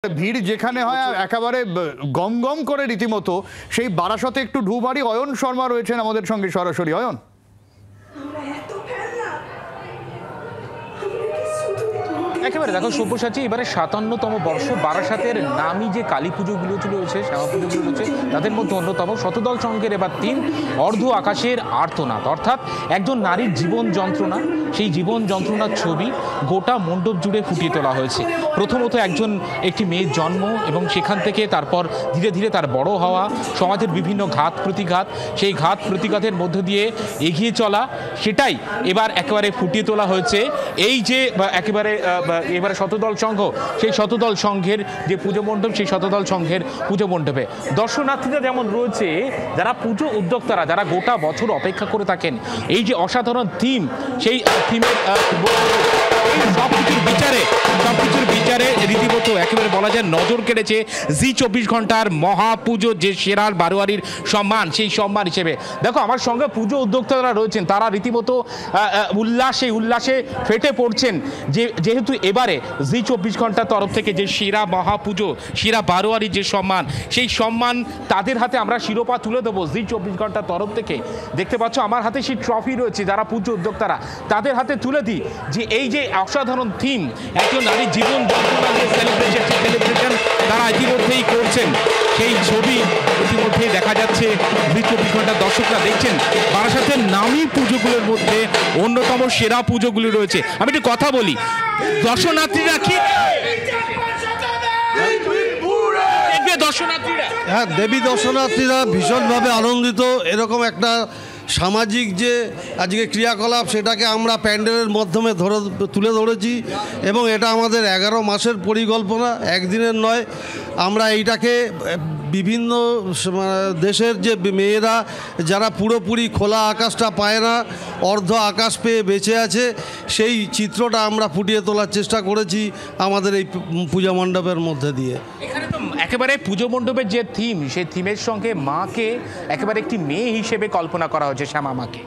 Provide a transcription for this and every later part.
ভিড় যেখানে হয় একেবারে গম গম করে রীতিমতো সেই বারাসতে একটু ঢুবাড়ি অয়ন শর্মা রয়েছেন আমাদের সঙ্গে সরাসরি। অয়ন, একেবারে দেখো সব্যসাচী, এবারে ৫৭তম বর্ষ বারাসাতের নামি যে কালী পুজোগুলো রয়েছে, শ্যামা পুজোগুলো রয়েছে, তাদের মধ্যে অন্যতম শতদল সংঘের এবার থিম অর্ধ আকাশের আর্তনাদ, অর্থাৎ একজন নারীর জীবন যন্ত্রণা, সেই জীবন যন্ত্রণার ছবি গোটা মণ্ডপ জুড়ে ফুটিয়ে তোলা হয়েছে। প্রথমত একটি মেয়ের জন্ম এবং সেখান থেকে তারপর ধীরে ধীরে তার বড় হওয়া, সমাজের বিভিন্ন ঘাত প্রতিঘাত, সেই ঘাত প্রতিঘাতের মধ্য দিয়ে এগিয়ে চলা, সেটাই এবার একেবারে ফুটিয়ে তোলা হয়েছে। এই যে এবারে শতদল সংঘ, সেই শতদল সংঘের যে পুজো মণ্ডপ, সেই শতদল সংঘের পুজো মণ্ডপে দর্শনার্থীরা যেমন রয়েছে, যারা পুজো উদ্যোক্তারা, যারা গোটা বছর অপেক্ষা করে থাকেন এই যে অসাধারণ থিম, সেই থিমের সবকিছুর বিচারে রীতিমতো একেবারে বলা যায় নজর কেড়েছে জি ২৪ ঘন্টার মহাপুজো, যে সেরার বারোয়ারির সম্মান, সেই সম্মান হিসেবে দেখো আমার সঙ্গে পুজো উদ্যোক্তারা রয়েছেন, তারা রীতিমতো উল্লাসে ফেটে পড়ছেন। যেহেতু এবারে জি ২৪ ঘন্টার তরফ থেকে যে সেরা মহাপুজো, সেরা বারোয়ারির যে সম্মান, সেই সম্মান তাদের হাতে আমরা শিরোপা তুলে দেবো জি ২৪ ঘন্টার তরফ থেকে। দেখতে পাচ্ছ আমার হাতে সেই ট্রফি রয়েছে, যারা পুজো উদ্যোক্তারা তাদের হাতে তুলে দিই যে এই যে অসাধারণ থিম, একজন নারীর জীবন যন্ত্রণা যে সেলিব্রেশন তারা ইতিমধ্যেই করছেন, সেই ছবি ইতিমধ্যেই দেখা যাচ্ছে। জি ২৪ ঘন্টার দর্শকরা দেখছেন বারাসাতের নামী পুজোগুলোর মধ্যে অন্যতম সেরা পুজোগুলি রয়েছে। আমি একটু কথা বলি, দর্শনার্থীরা কি হ্যাঁ, দেবী দর্শনার্থীরা ভীষণভাবে আনন্দিত। এরকম একটা সামাজিক যে আজকে ক্রিয়াকলাপ, সেটাকে আমরা প্যান্ডেলের মাধ্যমে তুলে ধরেছি এবং এটা আমাদের ১১ মাসের পরিকল্পনা, একদিনের নয়। আমরা এইটাকে বিভিন্ন দেশের যে মেয়েরা যারা পুরোপুরি খোলা আকাশটা পায় না, অর্ধ আকাশ পেয়ে বেঁচে আছে, সেই চিত্রটা আমরা ফুটিয়ে তোলার চেষ্টা করেছি আমাদের এই পূজা মণ্ডপের মধ্যে দিয়ে। এখানে তো একেবারে পুজো মণ্ডপের যে থিম, সেই থিমের সঙ্গে মাকে একেবারে একটি মেয়ে হিসেবে কল্পনা করা হয়েছে, শ্যামা মাকে।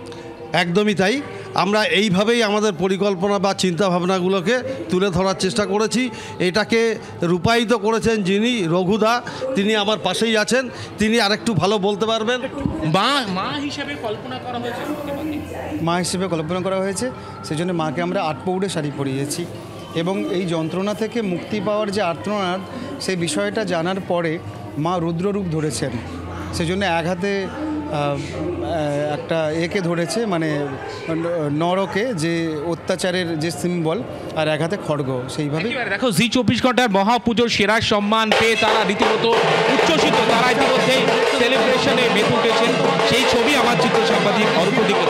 একদমই তাই, আমরা এইভাবেই আমাদের পরিকল্পনা বা চিন্তাভাবনাগুলোকে তুলে ধরার চেষ্টা করেছি। এটাকে রূপায়িত করেছেন যিনি, রঘুদা, তিনি আমার পাশেই আছেন, তিনি আরেকটু ভালো বলতে পারবেন। মা হিসেবে কল্পনা করা হয়েছে, মা হিসেবে কল্পনা করা হয়েছে, সেই জন্য মাকে আমরা আটপৌড়ে শাড়ি পরিয়েছি এবং এই যন্ত্রণা থেকে মুক্তি পাওয়ার যে আর্তনাদ, সেই বিষয়টা জানার পরে মা রুদ্ররূপ ধরেছেন, সেজন্য এক হাতে একটা একে ধরেছে, মানে নরকে, যে অত্যাচারের যে সিম্বল, আর এক হাতে খড়গ। সেইভাবে দেখো জি ২৪ ঘন্টার মহাপুজোর সেরা সম্মান পেয়ে তারা রীতিমতো উচ্ছ্বসিত, তারা ইতিমধ্যে সেলিব্রেশনে মেতে উঠেছেন। সেই ছবি আমার চিত্র সাংবাদিক অরূপ দিকে।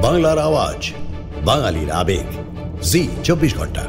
বাংলার আওয়াজ, বাঙালির আবেগ, জি ২৪ ঘন্টা।